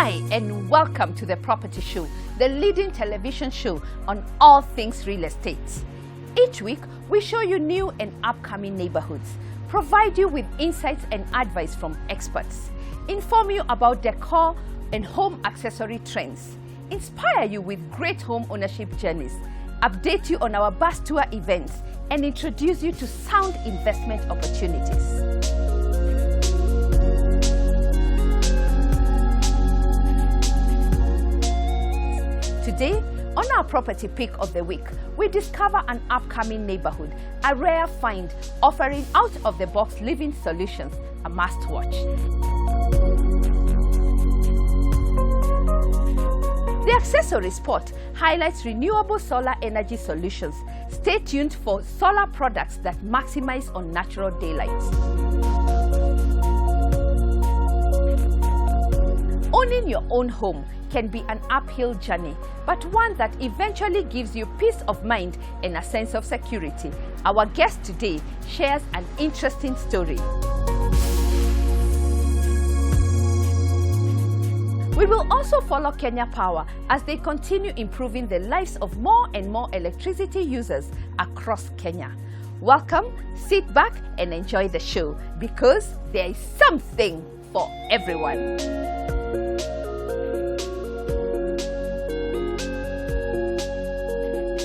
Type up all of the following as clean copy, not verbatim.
Hi and welcome to The Property Show, the leading television show on all things real estate. Each week, we show you new and upcoming neighborhoods, provide you with insights and advice from experts, inform you about decor and home accessory trends, inspire you with great home ownership journeys, update you on our bus tour events, and introduce you to sound investment opportunities. Today, on our property pick of the week, we discover an upcoming neighborhood, a rare find offering out-of-the-box living solutions, a must-watch. The accessory spot highlights renewable solar energy solutions. Stay tuned for solar products that maximize on natural daylight. Owning your own home can be an uphill journey, but one that eventually gives you peace of mind and a sense of security. Our guest today shares an interesting story. We will also follow Kenya Power as they continue improving the lives of more and more electricity users across Kenya. Welcome, sit back and enjoy the show because there is something for everyone.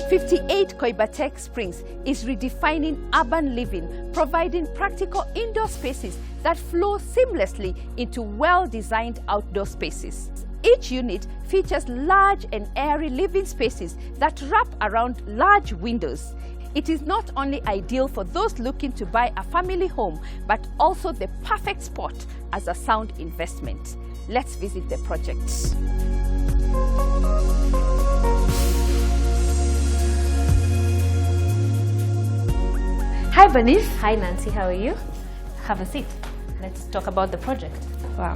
58 Koibatek Springs is redefining urban living, providing practical indoor spaces that flow seamlessly into well-designed outdoor spaces. Each unit features large and airy living spaces that wrap around large windows. It is not only ideal for those looking to buy a family home, but also the perfect spot as a sound investment. Let's visit the project. Hi, Bernice. Hi, Nancy. How are you? Have a seat. Let's talk about the project. Wow.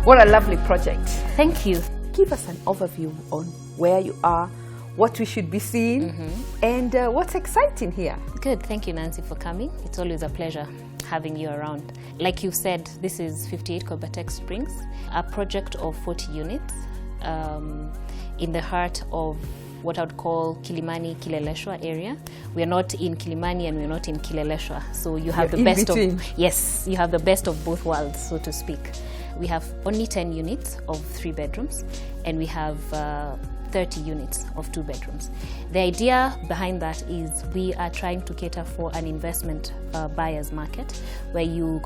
What a lovely project. Thank you. Give us an overview on where you are, what we should be seeing, and what's exciting here. Good. Thank you, Nancy, for coming. It's always a pleasure having you around. Like you said, this is 58 Koibatek Springs, a project of 40 units in the heart of what I would call Kilimani, Kileleshwa area. We are not in Kilimani and we're not in Kileleshwa. So you have the best of, yes, you have the best of both worlds, so to speak. We have only 10 units of 3 bedrooms and we have 30 units of 2 bedrooms. The idea behind that is we are trying to cater for an investment buyer's market where you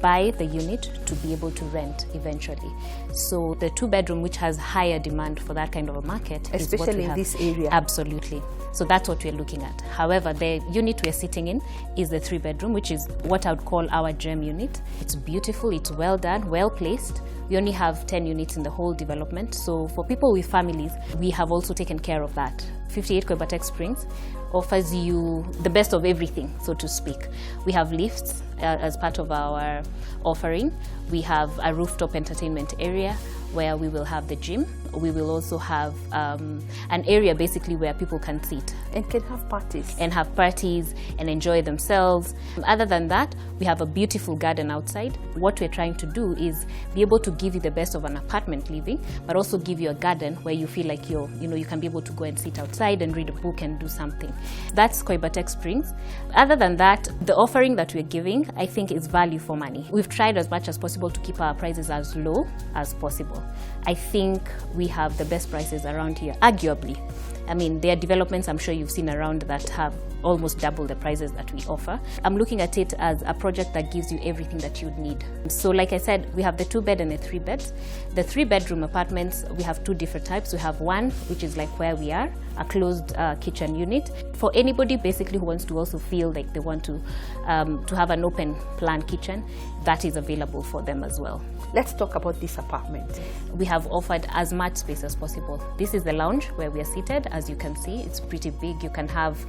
buy the unit to be able to rent eventually. So the 2-bedroom, which has higher demand for that kind of a market, especially in this area. Absolutely. So that's what we're looking at. However, the unit we're sitting in is the 3-bedroom, which is what I would call our gem unit. It's beautiful, it's well done, well placed. We only have 10 units in the whole development. So for people with families, we have also taken care of that. 58 Koibatek Springs offers you the best of everything, so to speak. We have lifts as part of our offering. We have a rooftop entertainment area where we will have the gym. We will also have an area basically where people can sit. And can have parties. And have parties and enjoy themselves. Other than that, we have a beautiful garden outside. What we're trying to do is be able to give you the best of an apartment living, but also give you a garden where you feel like you can be able to go and sit outside and read a book and do something. That's Koibatek Springs. Other than that, the offering that we're giving, I think, is value for money. We've tried as much as possible to keep our prices as low as possible. I think we have the best prices around here, arguably. I mean, there are developments I'm sure you've seen around that have almost double the prices that we offer. I'm looking at it as a project that gives you everything that you'd need. So like I said, we have the 2-bed and the 3-beds. The 3-bedroom apartments, we have 2 different types. We have one, which is like where we are, a closed kitchen unit. For anybody basically who wants to also feel like they want to have an open plan kitchen, that is available for them as well. Let's talk about this apartment. We have offered as much space as possible. This is the lounge where we are seated. As you can see, it's pretty big. You can have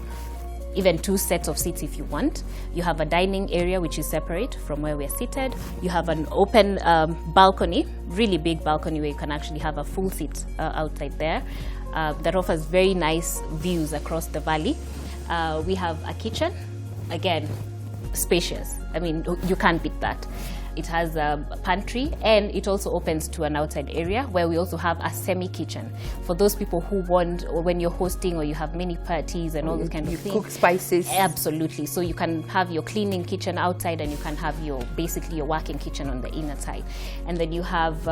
even 2 sets of seats if you want. You have a dining area which is separate from where we're seated. You have an open balcony, really big balcony where you can actually have a full seat outside there. That offers very nice views across the valley. We have a kitchen, again, spacious. I mean, you can't beat that. It has a pantry, and it also opens to an outside area where we also have a semi-kitchen for those people who want, or when you're hosting or you have many parties and all those kind of things. Cook spices. Absolutely. So you can have your cleaning kitchen outside, and you can have your basically your working kitchen on the inner side. And then you have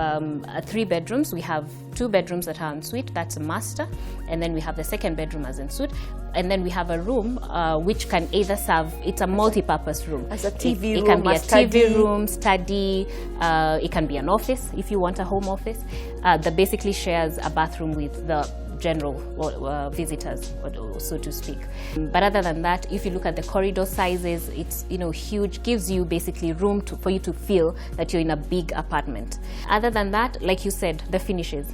3 bedrooms. We have 2 bedrooms that are en suite. That's a master, and then we have the second bedroom as en suite. And then we have a room which can either serve, it's a multi-purpose room. As a TV room, it can be a TV room, study, it can be an office if you want a home office. That basically shares a bathroom with the general visitors, so to speak. But other than that, if you look at the corridor sizes, it's huge, gives you basically room for you to feel that you're in a big apartment. Other than that, like you said, the finishes.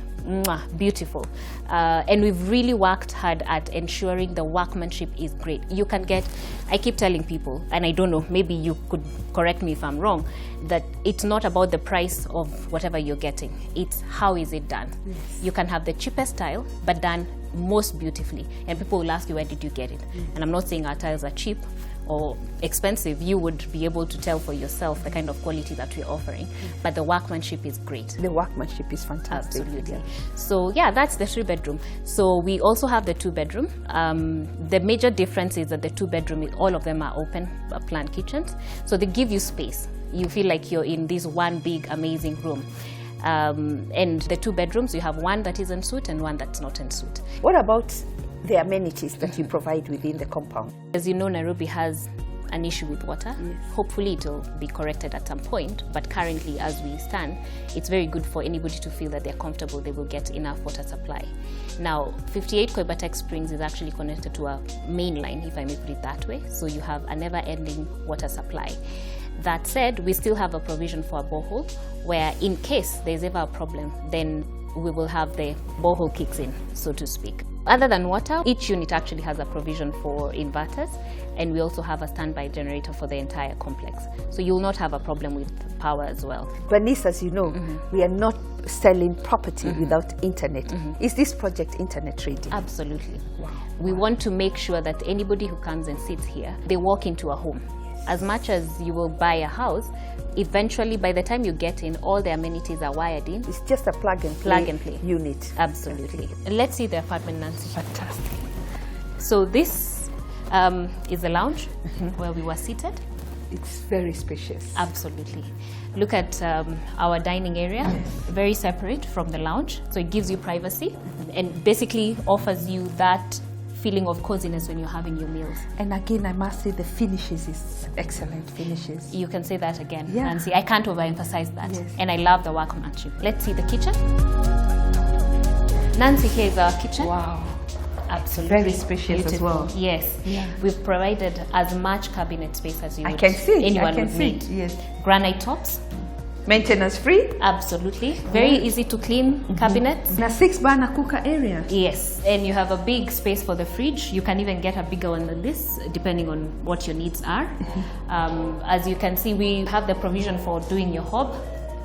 Beautiful. And we've really worked hard at ensuring the workmanship is great. You can get, I keep telling people, and I don't know, maybe you could correct me if I'm wrong, that it's not about the price of whatever you're getting. It's how is it done. Yes. You can have the cheapest tile, but done most beautifully. And people will ask you, where did you get it? And I'm not saying our tiles are cheap or expensive. You would be able to tell for yourself the kind of quality that we're offering, but the workmanship is great. The workmanship is fantastic. Absolutely. Yeah. So yeah, that's the 3-bedroom. So we also have the 2-bedroom. The major difference is that the 2-bedroom, all of them are open plan kitchens, so they give you space. You feel like you're in this one big amazing room. And the 2 bedrooms, you have one that is en suite and one that's not en suite. What about the amenities that you provide within the compound? As you know, Nairobi has an issue with water. Yes. Hopefully it will be corrected at some point, but currently as we stand, it's very good for anybody to feel that they're comfortable, they will get enough water supply. Now, 58 Koibatek Springs is actually connected to a main line, if I may put it that way, so you have a never-ending water supply. That said, we still have a provision for a borehole, where in case there's ever a problem, then we will have the borehole kicks in, so to speak. Other than water, each unit actually has a provision for inverters, and we also have a standby generator for the entire complex. So you'll not have a problem with power as well. Bernice, as you know, we are not selling property without internet. Is this project internet ready? Absolutely. Wow. We want to make sure that anybody who comes and sits here, they walk into a home. As much as you will buy a house, eventually by the time you get in, all the amenities are wired in. It's just a plug and play unit. Absolutely. Let's see the apartment, Nancy. Fantastic. So this is the lounge where we were seated. It's very spacious. Absolutely. Look at our dining area, very separate from the lounge. So it gives you privacy and basically offers you that feeling of coziness when you're having your meals. And again, I must say the finishes is excellent finishes. You can say that again, Nancy. I can't overemphasize that. Yes. And I love the workmanship. Let's see the kitchen. Nancy, here is our kitchen. Wow. Absolutely. Very spacious beautiful. as well. Yes. Yeah. We've provided as much cabinet space as anyone would need. Yes. Granite tops. Maintenance free? Absolutely. Very easy to clean cabinets. And a 6-burner cooker area. Yes. And you have a big space for the fridge. You can even get a bigger one than this, depending on what your needs are. As you can see, we have the provision for doing your hob.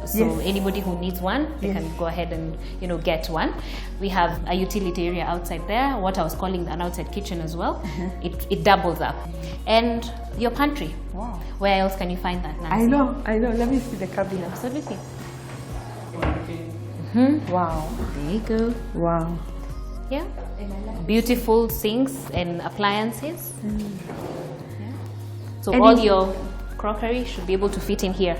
So anybody who needs one, they can go ahead and get one. We have a utility area outside there, what I was calling an outside kitchen as well. It doubles up. And your pantry. Wow. Where else can you find that, Nancy? I know. Let me see the cabinet. Absolutely. Wow. There you go. Wow. Yeah. Beautiful sinks and appliances. Yeah. So all your crockery should be able to fit in here.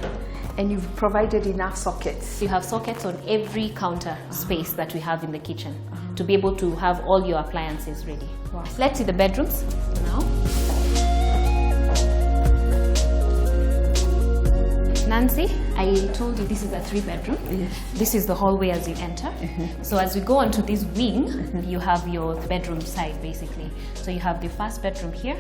And you've provided enough sockets. You have sockets on every counter space that we have in the kitchen to be able to have all your appliances ready. Wow. Let's see the bedrooms now. Nancy, I told you this is a 3-bedroom. Yes. This is the hallway as you enter. So as we go onto this wing, you have your bedroom side basically. So you have the first bedroom here.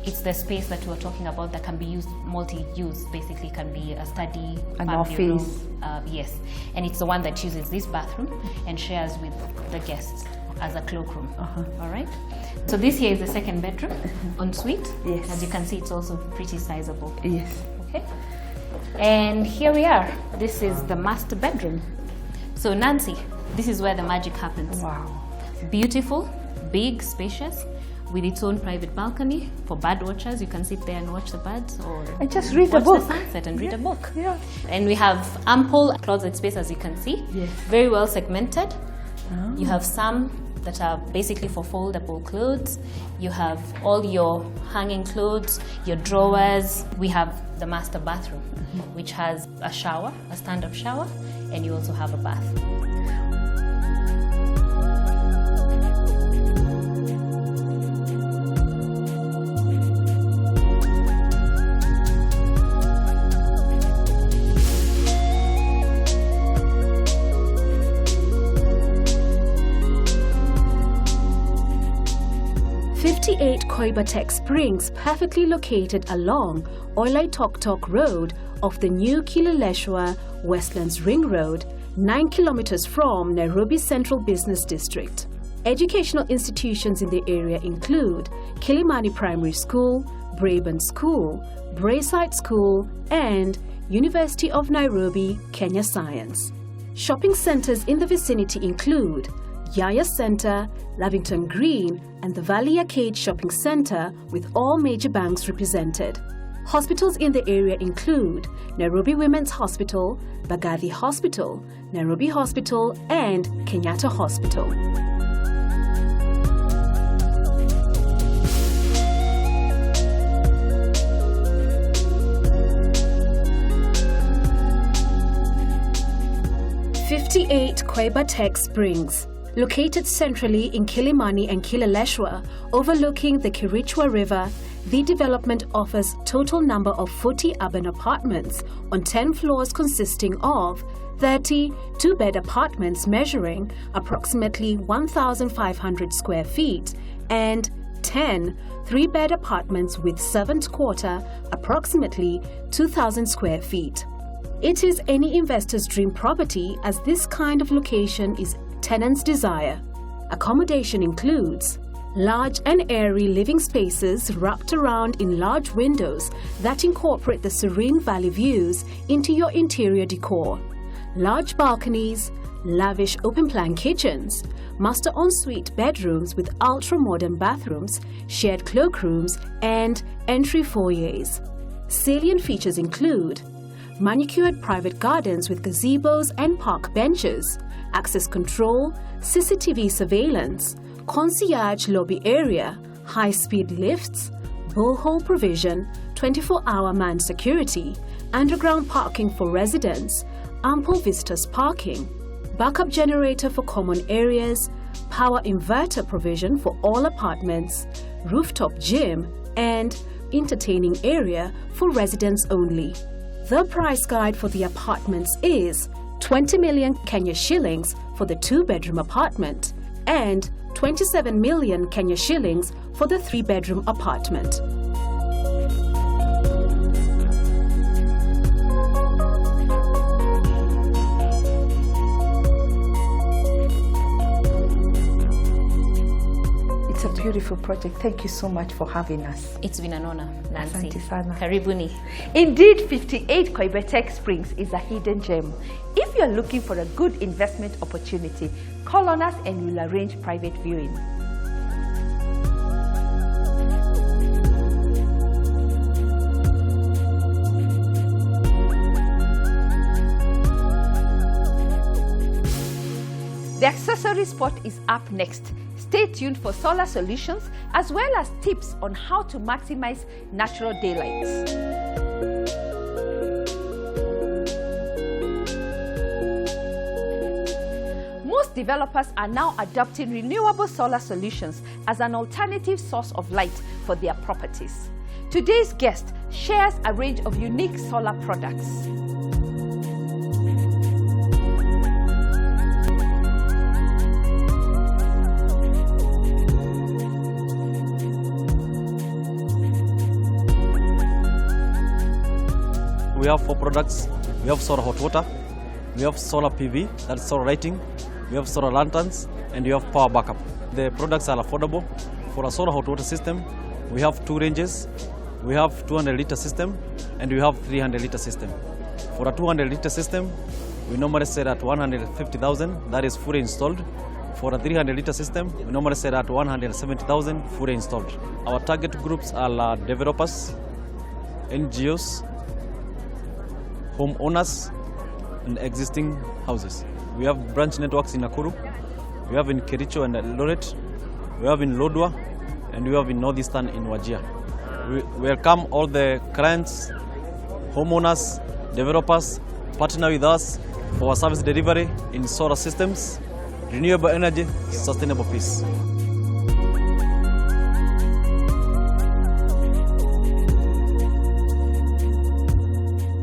It's the space that we were talking about that can be used, multi-use, basically can be a study, an family office. Room. Yes, and it's the one that uses this bathroom and shares with the guests as a cloakroom. All right. So this here is the second bedroom, en suite. Yes. As you can see, it's also pretty sizable. Yes. Okay. And here we are. This is the master bedroom. So Nancy, this is where the magic happens. Wow. Beautiful, big, spacious. with its own private balcony for bird watchers. You can sit there and watch the birds, or and just read a watch book. the sunset and read a book. Yeah. And we have ample closet space, as you can see. Yes. Very well segmented. Oh. You have some that are basically for foldable clothes. You have all your hanging clothes, your drawers. We have the master bathroom, which has a shower, a stand-up shower, and you also have a bath. Koibatek Springs, perfectly located along Oilai-Tok-Tok Road of the new Kileleshwa Westlands Ring Road, 9 kilometers from Nairobi Central Business District. Educational institutions in the area include Kilimani Primary School, Braben School, Braeside School, and University of Nairobi, Kenya Science. Shopping centers in the vicinity include Yaya Center, Lavington Green, and the Valley Arcade Shopping Center, with all major banks represented. Hospitals in the area include Nairobi Women's Hospital, Bagathi Hospital, Nairobi Hospital, and Kenyatta Hospital. Koibatek Springs. Located centrally in Kilimani and Kileleshwa, overlooking the Kirichwa River, the development offers total number of 40 urban apartments on 10 floors consisting of 30 two-bed apartments measuring approximately 1,500 square feet and 10 three-bed apartments with servant quarter approximately 2,000 square feet. It is any investor's dream property, as this kind of location is tenants' desire. Accommodation includes large and airy living spaces wrapped around in large windows that incorporate the serene valley views into your interior decor, large balconies, lavish open-plan kitchens, master ensuite bedrooms with ultra-modern bathrooms, shared cloakrooms, and entry foyers. Salient features include manicured private gardens with gazebos and park benches, access control, CCTV surveillance, concierge lobby area, high-speed lifts, borehole provision, 24-hour manned security, underground parking for residents, ample visitors parking, backup generator for common areas, power inverter provision for all apartments, rooftop gym, and entertaining area for residents only. The price guide for the apartments is 20 million Kenya shillings for the two-bedroom apartment and 27 million Kenya shillings for the three-bedroom apartment. It's a beautiful project. Thank you so much for having us. It's been an honor, Nancy. Asante sana. Karibuni. Indeed, 58 Koibatek Springs is a hidden gem. If you're looking for a good investment opportunity, call on us and we'll arrange private viewing. The accessory spot is up next. Stay tuned for solar solutions as well as tips on how to maximize natural daylight. Most developers are now adopting renewable solar solutions as an alternative source of light for their properties. Today's guest shares a range of unique solar products. We have 4 products. We have solar hot water, we have solar PV, that's solar lighting, we have solar lanterns, and we have power backup. The products are affordable. For a solar hot water system, we have 2 ranges. We have 200-liter system and we have 300-liter system. For a 200-liter system, we normally sell at 150,000, that is fully installed. For a 300-liter system, we normally sell at 170,000 fully installed. Our target groups are developers, NGOs, homeowners, and existing houses. We have branch networks in Nakuru, we have in Kericho and Eldoret, we have in Lodwar, and we have in Northeastern in Wajir. We welcome all the clients, homeowners, developers, partner with us for our service delivery in solar systems, renewable energy, sustainable peace.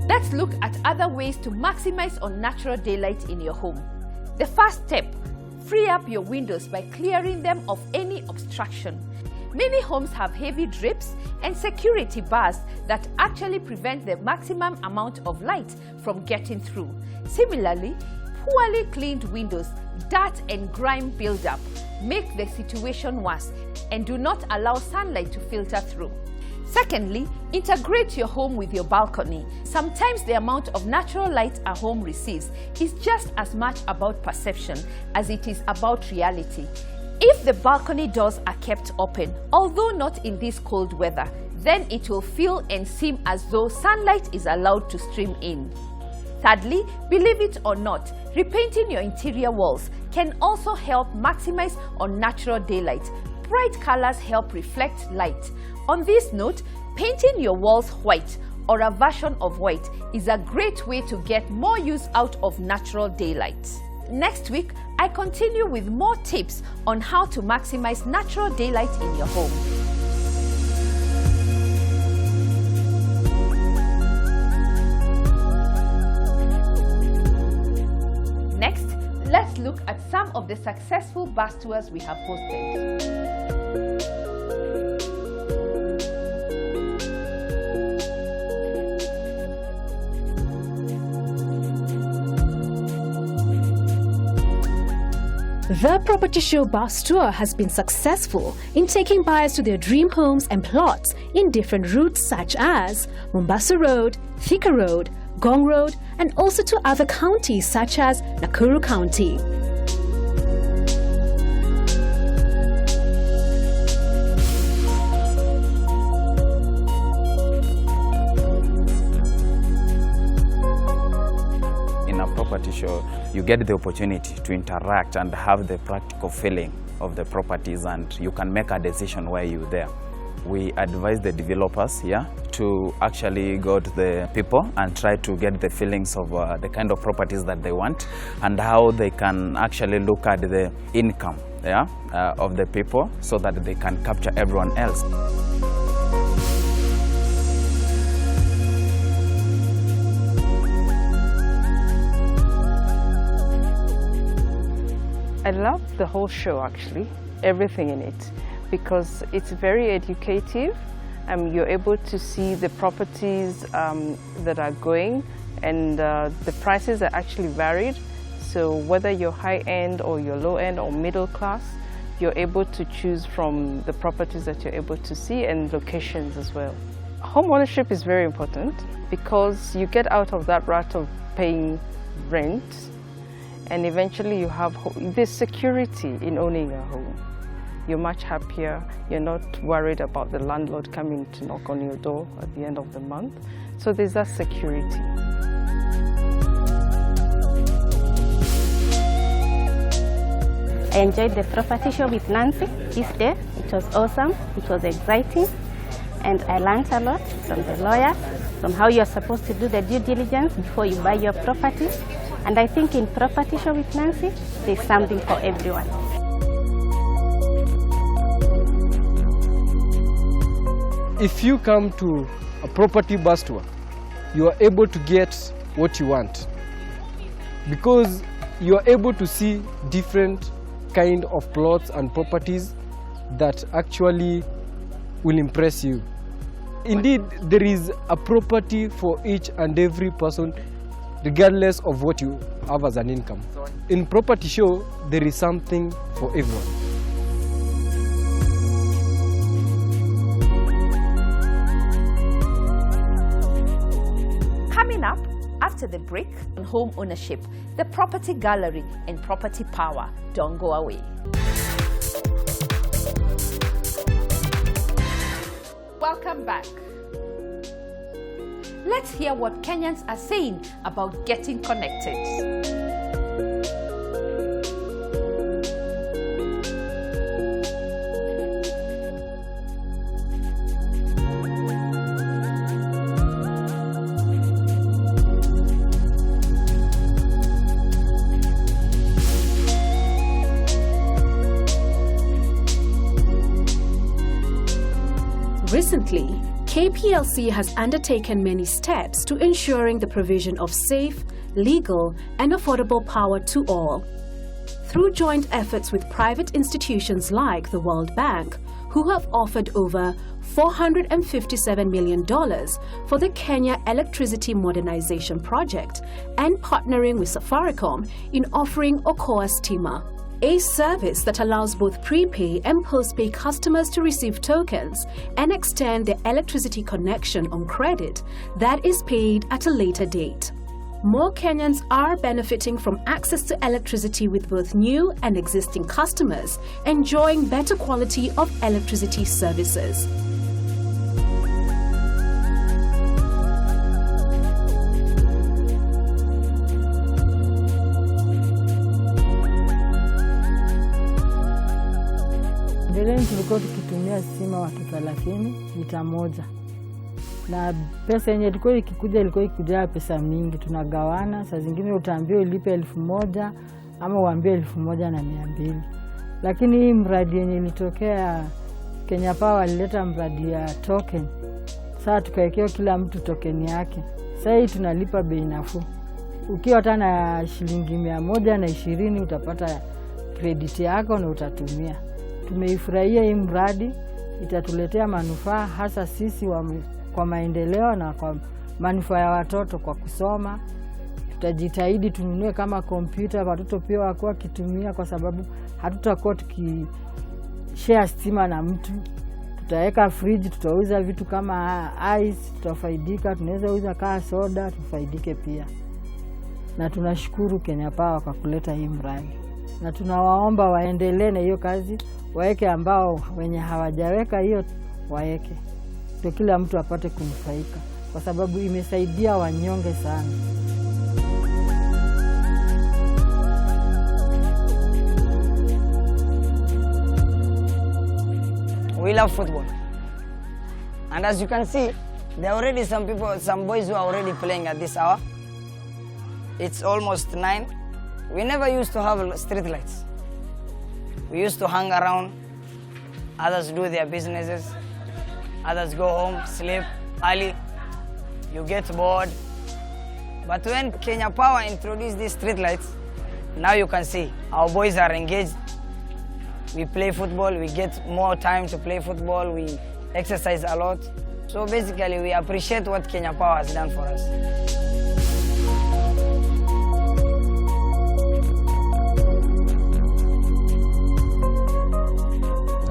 Let's look at other ways to maximize on natural daylight in your home. The first step, free up your windows by clearing them of any obstruction. Many homes have heavy drips and security bars that actually prevent the maximum amount of light from getting through. Similarly, poorly cleaned windows, dirt and grime buildup make the situation worse and do not allow sunlight to filter through. Secondly, integrate your home with your balcony. Sometimes the amount of natural light a home receives is just as much about perception as it is about reality. If the balcony doors are kept open, although not in this cold weather, then it will feel and seem as though sunlight is allowed to stream in. Thirdly, believe it or not, repainting your interior walls can also help maximize on natural daylight. Bright colors help reflect light. On this note, painting your walls white or a version of white is a great way to get more use out of natural daylight. Next week, I continue with more tips on how to maximize natural daylight in your home. Next, let's look at some of the successful bus tours we have hosted. The Property Show bus tour has been successful in taking buyers to their dream homes and plots in different routes such as Mombasa Road, Thika Road, Gong Road, and also to other counties such as Nakuru County. Property show, you get the opportunity to interact and have the practical feeling of the properties, and you can make a decision while you're there. We advise the developers here to actually go to the people and try to get the feelings of the kind of properties that they want and how they can actually look at the income of the people so that they can capture everyone else. I love the whole show, actually, everything in it, because it's very educative. You're able to see the properties that are going, and the prices are actually varied. So whether you're high-end or you're low-end or middle class, you're able to choose from the properties that you're able to see and locations as well. Home ownership is very important because you get out of that rut of paying rent, and eventually you have this security in owning a home. You're much happier. You're not worried about the landlord coming to knock on your door at the end of the month. So there's that security. I enjoyed the property show with Nancy this day. It was awesome. It was exciting. And I learned a lot from the lawyers, from how you're supposed to do the due diligence before you buy your property. And I think in Property Show with Nancy, there's something for everyone. If you come to a property bus tour, you are able to get what you want because you are able to see different kind of plots and properties that actually will impress you. Indeed, there is a property for each and every person, regardless of what you have as an income. In Property Show, there is something for everyone. Coming up, After the break, on home ownership, the property gallery and property power. Don't go away. Welcome back. Let's hear what Kenyans are saying about getting connected. Recently, KPLC has undertaken many steps to ensuring the provision of safe, legal, and affordable power to all. Through joint efforts with private institutions like the World Bank, who have offered over $457 million for the Kenya Electricity Modernization Project, and partnering with Safaricom in offering Okoa Stima, a service that allows both prepay and postpay customers to receive tokens and extend their electricity connection on credit that is paid at a later date. More Kenyans are benefiting from access to electricity, with both new and existing customers enjoying better quality of electricity services. Mbeleni tulikuwa tukitumia stima watu 30 lita moja. Na pesa yenye ilikuwa ikikuja pesa mingi, tunagawana. Saa zingine utaambiwa ulipe 1,000 ama uambiwe 1,200. Lakini hii mradi yenye ilitokea Kenya Power ilileta mradi ya token. Sasa tukaekea kila mtu token yake. Sasa hii tunalipa bei nafuu. Ukiwa hata na shilingi 120 utapata credit yako na utatumia. Tumeifurahia hii mradi, itatuletea manufaa hasa sisi kwa maendeleo na kwa manufaa ya watoto kwa kusoma. Tutajitahidi tununue kama kompyuta watoto pia wakuwa kitumia, kwa sababu hatutakuwa tukishare stima na mtu. Tutaweka fridge, tutauza vitu kama ice, tutafaidika. Tunaweza uza kama soda, tufaidike pia. Na tunashukuru Kenya Power kwa kuleta hii mradi. Na tunawaomba waendelee na hiyo kazi, waeke ambao wenye hawajaweka hiyo waeke. Ndio kila mtu apate kunufaika, kwa sababu imesaidia wanyonge sana. We love football. And as you can see, there are already some boys who are already playing at this hour. It's almost 9. We never used to have street lights. We used to hang around, others do their businesses, others go home, sleep early, you get bored. But when Kenya Power introduced these street lights, now you can see our boys are engaged. We play football, we get more time to play football, we exercise a lot. So basically we appreciate what Kenya Power has done for us.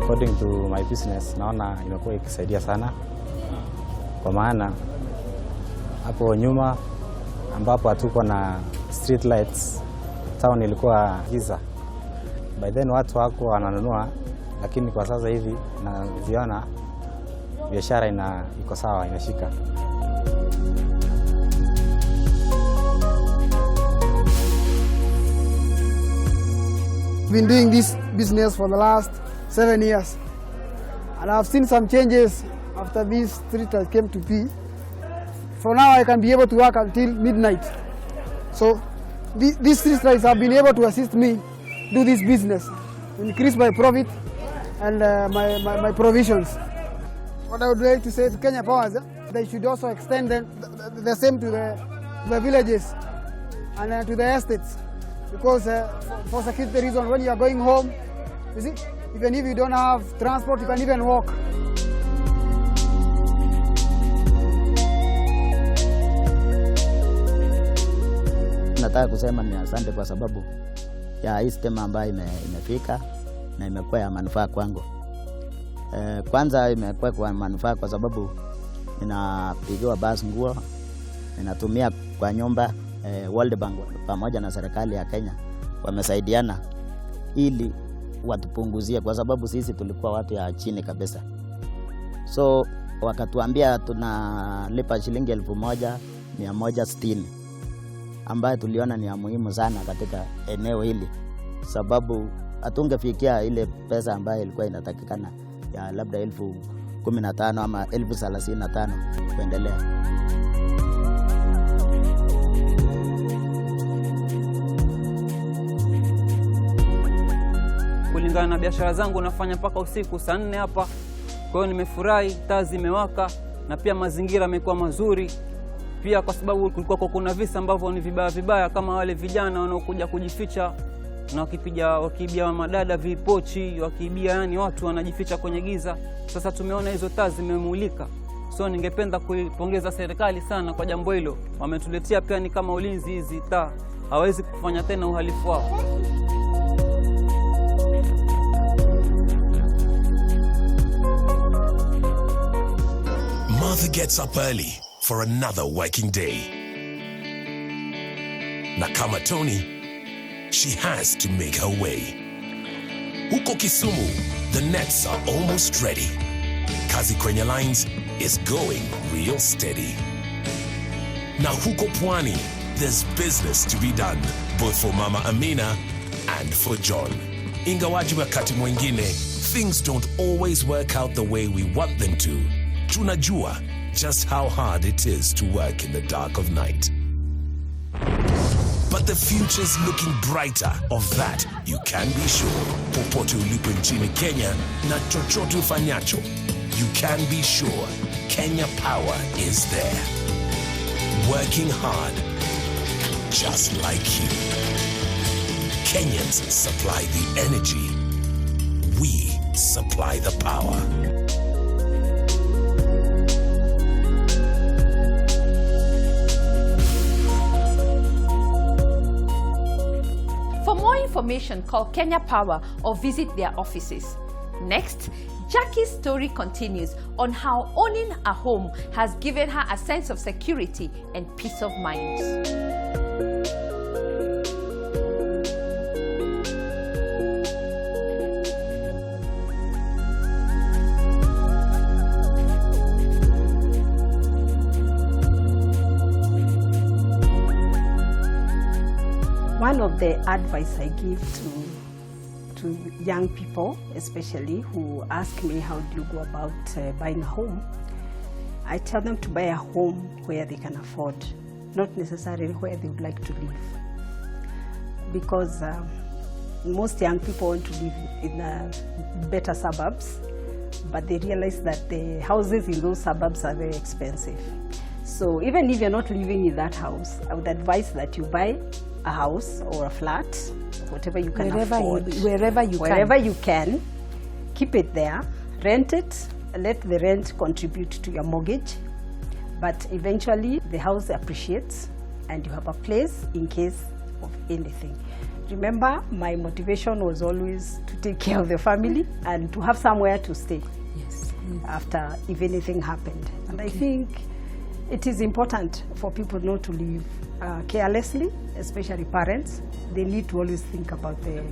According to my business, naona imekuwa ikisaidia sana, kwa maana hapo nyuma ambapo hatuko na street lights, town ilikuwa giza. By then watu wako wananunua, lakini kwa sasa hivi naziona biashara iko sawa, inashika. Been doing this business for the last 7 years, and I've seen some changes after these street lights came to be. For now, I can be able to work until midnight. So these street lights have been able to assist me do this business, increase my profit and my provisions. What I would like to say to Kenya Power, they should also extend the same to the villages and to the estates, because for security reasons, when you are going home, you see, even if you don't have transport, you can even walk. Nataka kusema ni asante kwa sababu ya hii stima ambayo imefika na imekuwa ya manufaa kwangu. Kwanza imekuwa kwa manufaa kwa sababu ninapigiwa basi nguo ninatumia kwa nyumba. World Bank pamoja na serikali ya Kenya wamesaidiana ili watupunguzie, kwa sababu sisi tulikuwa watu ya chini kabisa. So wakatuambia tunalipa shilingi 1160 ambayo tuliona ni ya muhimu sana katika eneo hili, sababu hatungefikia ile pesa ambayo ilikuwa inatakikana ya labda 15,000 ama 35,000 kuendelea. Kulingana na biashara zangu nafanya mpaka usiku saa 4 hapa. Kwa hiyo nimefurahi, taa zimewaka na pia mazingira yamekuwa mazuri. Pia kwa sababu kulikuwa kuna visa ambavyo ni vibaya kama wale vijana wanaokuja kujificha na wakiibia madada vipochi, wakiibia yani watu wanajificha kwenye giza. Sasa tumeona hizo taa zimemulika. So ningependa kuipongeza serikali sana kwa jambo hilo. Wametuletea pia ni kama ulinzi hizi taa. Hawezi kufanya tena uhalifu wao. Mother gets up early for another working day. Na kama Tony, she has to make her way. Huko Kisumu, the nets are almost ready. Kazi kwenye lines is going real steady. Na huko Pwani, there's business to be done, both for Mama Amina and for John. Ingawaji wakati mwingine, things don't always work out the way we want them to. Tunajua just how hard it is to work in the dark of night. But the future's looking brighter, of that you can be sure. Popote ulipo nchini Kenya na chochote ufanyacho, you can be sure Kenya Power is there. Working hard, just like you. Kenyans supply the energy. We supply the power. For more information, call Kenya Power or visit their offices. Next, Jackie's story continues on how owning a home has given her a sense of security and peace of mind. One of the advice I give to young people, especially who ask me how do you go about buying a home, I tell them to buy a home where they can afford, not necessarily where they would like to live. Because most young people want to live in better suburbs, but they realize that the houses in those suburbs are very expensive. So even if you're not living in that house, I would advise that you buy a house or a flat, whatever you can afford. Wherever you can, keep it there, rent it, let the rent contribute to your mortgage, but eventually the house appreciates and you have a place in case of anything. Remember, my motivation was always to take care of the family and to have somewhere to stay. Yes. After if anything happened. And I think it is important for people not to live carelessly, especially parents. They need to always think about the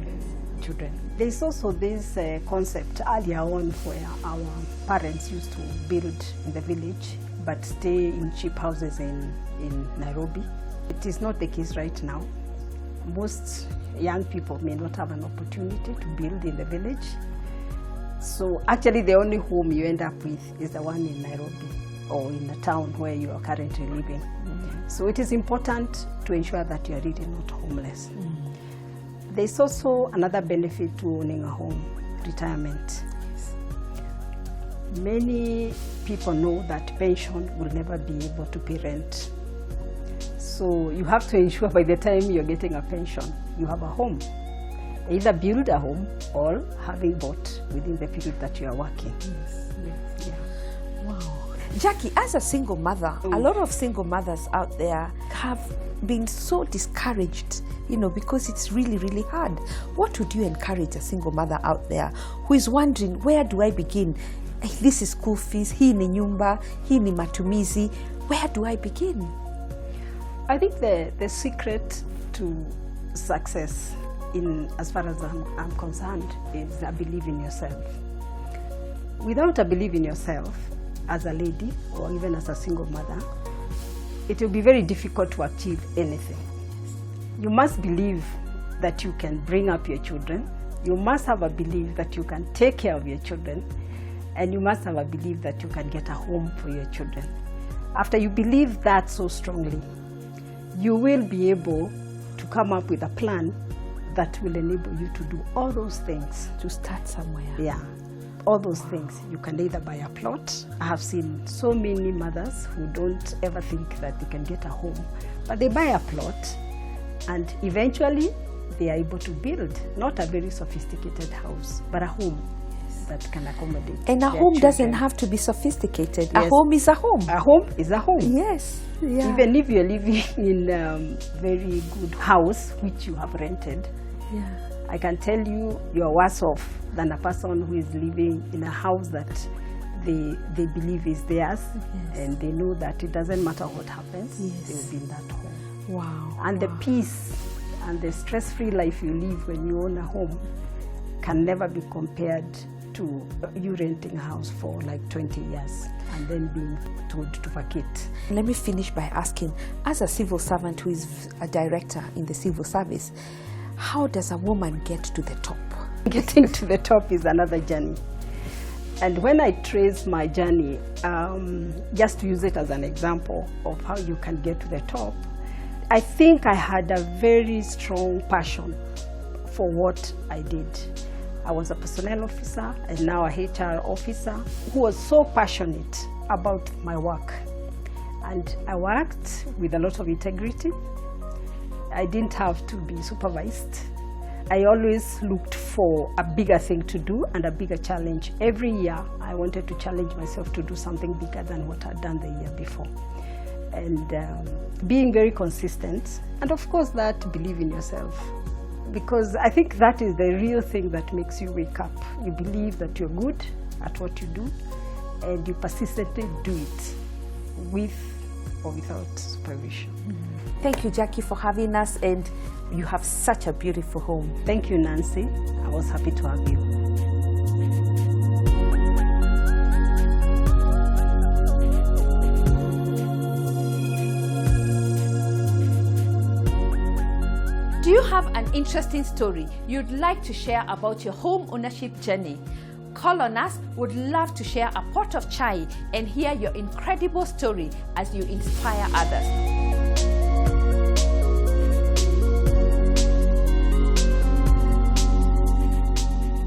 children. There's also this concept earlier on where our parents used to build in the village but stay in cheap houses in Nairobi. It is not the case right now. Most young people may not have an opportunity to build in the village. So actually the only home you end up with is the one in Nairobi or in a town where you are currently living. So it is important to ensure that you are really not homeless. There's also another benefit to owning a home, retirement. Many people know that pension will never be able to pay rent. So you have to ensure by the time you're getting a pension, you have a home. Either build a home or having bought within the period that you are working. Yes. Yeah. Wow. Jackie, as a single mother, a lot of single mothers out there have been so discouraged, because it's really, really hard. What would you encourage a single mother out there who is wondering, where do I begin? This is school fees, hii ni nyumba, hii ni matumizi. Where do I begin? I think the secret to success, as far as I'm concerned, is a belief in yourself. Without a belief in yourself, as a lady or even as a single mother, it will be very difficult to achieve anything. You must believe that you can bring up your children. You must have a belief that you can take care of your children. And you must have a belief that you can get a home for your children. After you believe that so strongly, you will be able to come up with a plan that will enable you to do all those things. To start somewhere. Yeah, all those things. You can either buy a plot. I have seen so many mothers who don't ever think that they can get a home, but they buy a plot and eventually they are able to build not a very sophisticated house, but a home that can accommodate. And a home doesn't have to be sophisticated. Yes. A home is a home. A home is a home. Yes. Yeah. Even if you're living in a very good house, which you have rented, I can tell you you're worse off than a person who is living in a house that they believe is theirs, and they know that it doesn't matter what happens, they will be in that home. Wow. And the peace and the stress-free life you live when you own a home can never be compared to you renting a house for like 20 years and then being told to vacate. Let me finish by asking, as a civil servant who is a director in the civil service, how does a woman get to the top? Getting to the top is another journey. And when I trace my journey, just to use it as an example of how you can get to the top, I think I had a very strong passion for what I did. I was a personnel officer and now a HR officer who was so passionate about my work. And I worked with a lot of integrity. I didn't have to be supervised. I always looked for a bigger thing to do and a bigger challenge. Every year, I wanted to challenge myself to do something bigger than what I'd done the year before. And being very consistent, and of course that believe in yourself. Because I think that is the real thing that makes you wake up. You believe that you're good at what you do, and you persistently do it with or without supervision. Thank you, Jackie, for having us, and you have such a beautiful home. Thank you, Nancy. I was happy to have you. Do you have an interesting story you'd like to share about your home ownership journey? Call on us. Would love to share a pot of chai and hear your incredible story as you inspire others.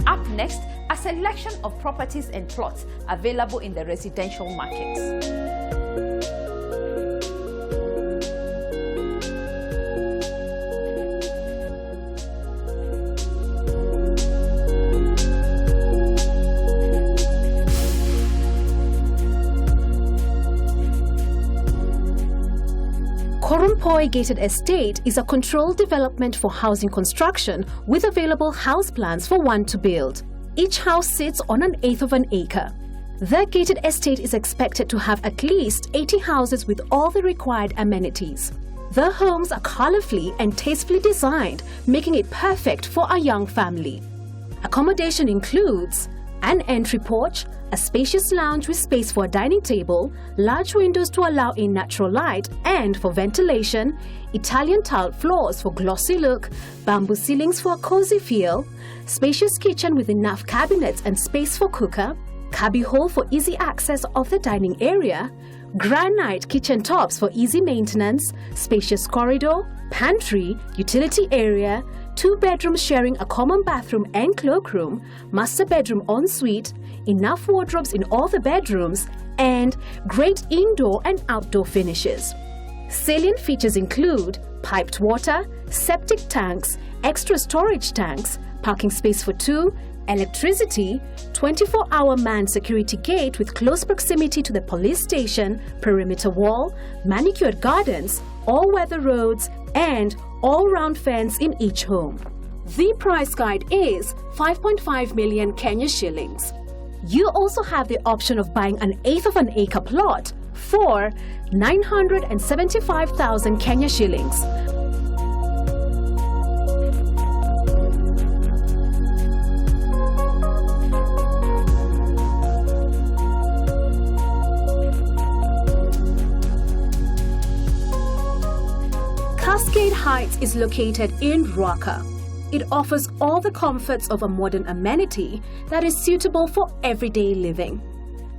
Up next, a selection of properties and plots available in the residential markets. Korumpoi Gated Estate is a controlled development for housing construction with available house plans for one to build. Each house sits on 1/8 of an acre. The gated estate is expected to have at least 80 houses with all the required amenities. The homes are colorfully and tastefully designed, making it perfect for a young family. Accommodation includes an entry porch, a spacious lounge with space for a dining table, large windows to allow in natural light and for ventilation, Italian tiled floors for glossy look, bamboo ceilings for a cozy feel, spacious kitchen with enough cabinets and space for cooker, cubby hole for easy access of the dining area, granite kitchen tops for easy maintenance, spacious corridor, pantry, utility area, 2 bedrooms sharing a common bathroom and cloakroom, master bedroom ensuite, enough wardrobes in all the bedrooms, and great indoor and outdoor finishes. Salient features include piped water, septic tanks, extra storage tanks, parking space for 2, electricity, 24-hour manned security gate with close proximity to the police station, perimeter wall, manicured gardens, all-weather roads, and all-round fence in each home. The price guide is 5.5 million Kenya shillings. You also have the option of buying 1/8 of an acre plot for 975,000 Kenya shillings. Cascade Heights is located in Ruaka. It offers all the comforts of a modern amenity that is suitable for everyday living.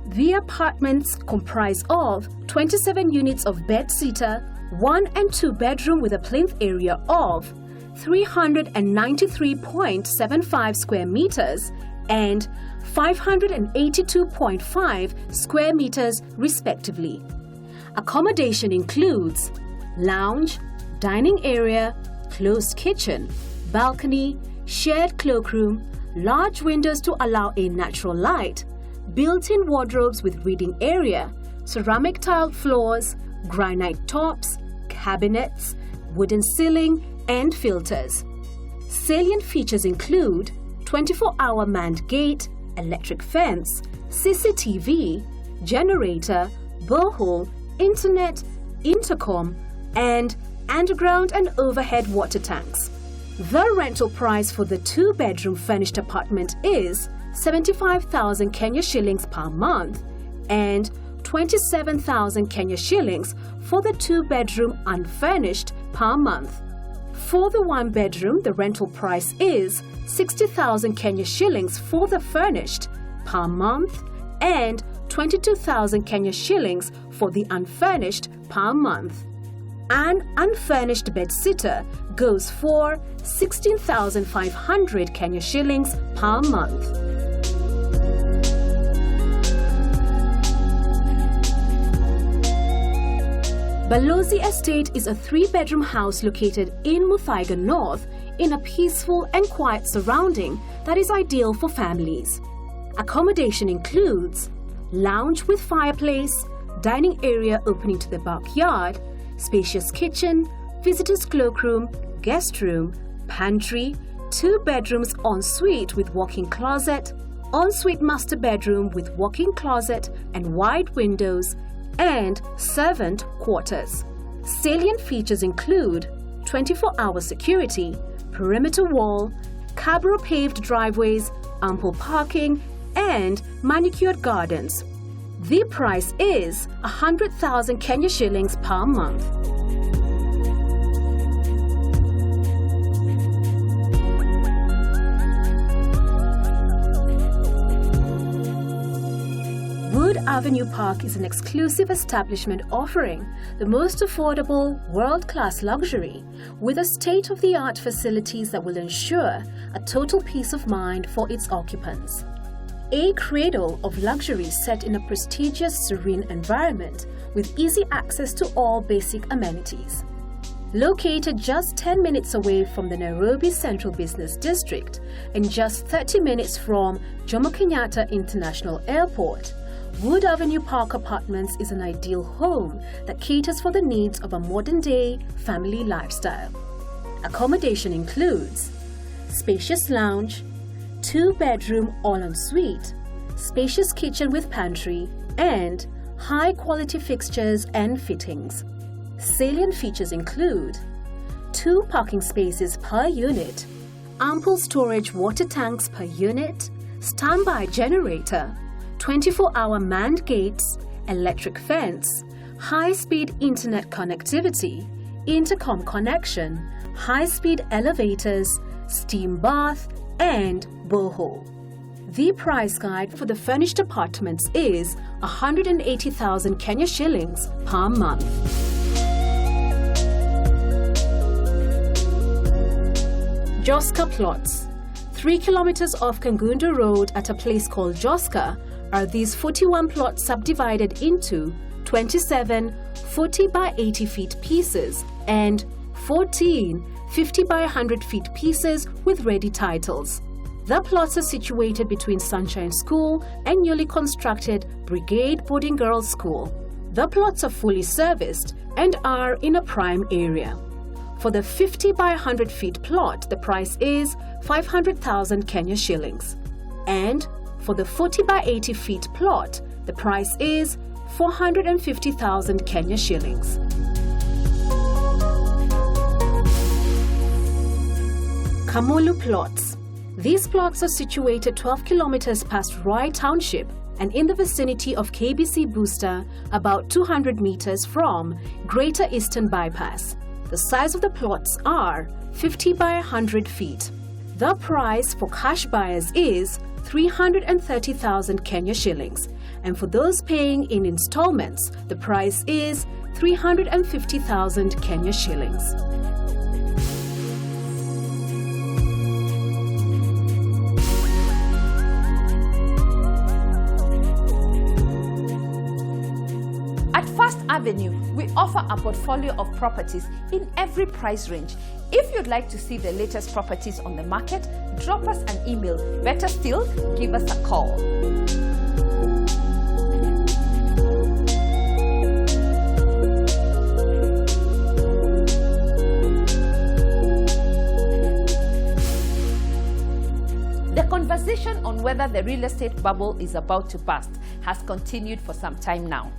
The apartments comprise of 27 units of bed-sitter, 1 and 2 bedroom with a plinth area of 393.75 square meters and 582.5 square meters respectively. Accommodation includes lounge, dining area, closed kitchen, balcony, shared cloakroom, large windows to allow a natural light, built-in wardrobes with reading area, ceramic tiled floors, granite tops, cabinets, wooden ceiling, and filters. Salient features include 24-hour manned gate, electric fence, CCTV, generator, borehole, internet, intercom, and underground and overhead water tanks. The rental price for the 2-bedroom furnished apartment is 75,000 Kenya shillings per month and 27,000 Kenya shillings for the 2-bedroom unfurnished per month. For the 1-bedroom, the rental price is 60,000 Kenya shillings for the furnished per month and 22,000 Kenya shillings for the unfurnished per month. An unfurnished bed-sitter goes for 16,500 Kenya shillings per month. Balozi Estate is a 3-bedroom house located in Muthaiga North in a peaceful and quiet surrounding that is ideal for families. Accommodation includes lounge with fireplace, dining area opening to the backyard, spacious kitchen, visitors' cloakroom, guest room, pantry, 2 bedrooms ensuite with walk-in closet, ensuite master bedroom with walk-in closet and wide windows, and servant quarters. Salient features include 24-hour security, perimeter wall, Cabro paved driveways, ample parking, and manicured gardens. The price is 100,000 Kenya shillings per month. Wood Avenue Park is an exclusive establishment offering the most affordable, world-class luxury with a state-of-the-art facilities that will ensure a total peace of mind for its occupants. A cradle of luxury set in a prestigious, serene environment with easy access to all basic amenities. Located just 10 minutes away from the Nairobi Central Business District and just 30 minutes from Jomo Kenyatta International Airport, Wood Avenue Park Apartments is an ideal home that caters for the needs of a modern-day family lifestyle. Accommodation includes spacious lounge, 2-bedroom all-en-suite, spacious kitchen with pantry, and high-quality fixtures and fittings. Salient features include 2 parking spaces per unit, ample storage water tanks per unit, standby generator, 24-hour manned gates, electric fence, high-speed internet connectivity, intercom connection, high-speed elevators, steam bath, and borehole. The price guide for the furnished apartments is 180,000 Kenya shillings per month. Joska plots. 3 kilometers off Kangundo Road at a place called Joska are these 41 plots subdivided into 27 40 by 80 feet pieces and 14 50 by 100 feet pieces with ready titles. The plots are situated between Sunshine School and newly constructed Brigade Boarding Girls School. The plots are fully serviced and are in a prime area. For the 50 by 100 feet plot, the price is 500,000 Kenya shillings. And for the 40 by 80 feet plot, the price is 450,000 Kenya shillings. Kamulu plots. These plots are situated 12 kilometers past Roy Township and in the vicinity of KBC Booster, about 200 meters from Greater Eastern Bypass. The size of the plots are 50 by 100 feet. The price for cash buyers is 330,000 Kenya shillings, and for those paying in installments, the price is 350,000 Kenya shillings. At First Avenue, we offer a portfolio of properties in every price range. If you'd like to see the latest properties on the market, drop us an email. Better still, give us a call. The conversation on whether the real estate bubble is about to burst has continued for some time now.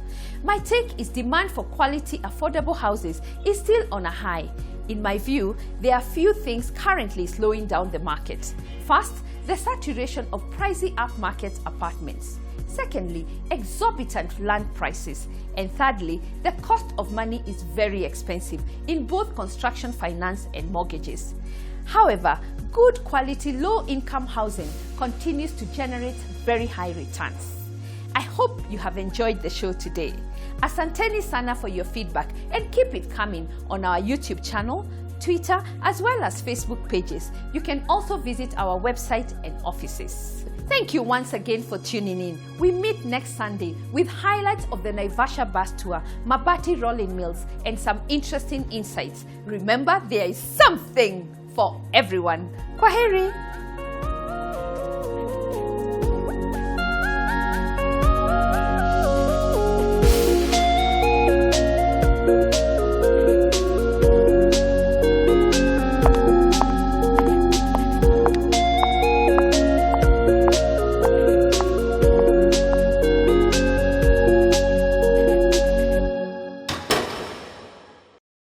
My take is demand for quality, affordable houses is still on a high. In my view, there are few things currently slowing down the market. First, the saturation of pricey upmarket apartments. Secondly, exorbitant land prices. And thirdly, the cost of money is very expensive in both construction finance and mortgages. However, good quality low-income housing continues to generate very high returns. I hope you have enjoyed the show today. Asanteni sana for your feedback and keep it coming on our YouTube channel, Twitter, as well as Facebook pages. You can also visit our website and offices. Thank you once again for tuning in. We meet next Sunday with highlights of the Naivasha bus tour, Mabati rolling mills, and some interesting insights. Remember, there is something for everyone. Kwaheri.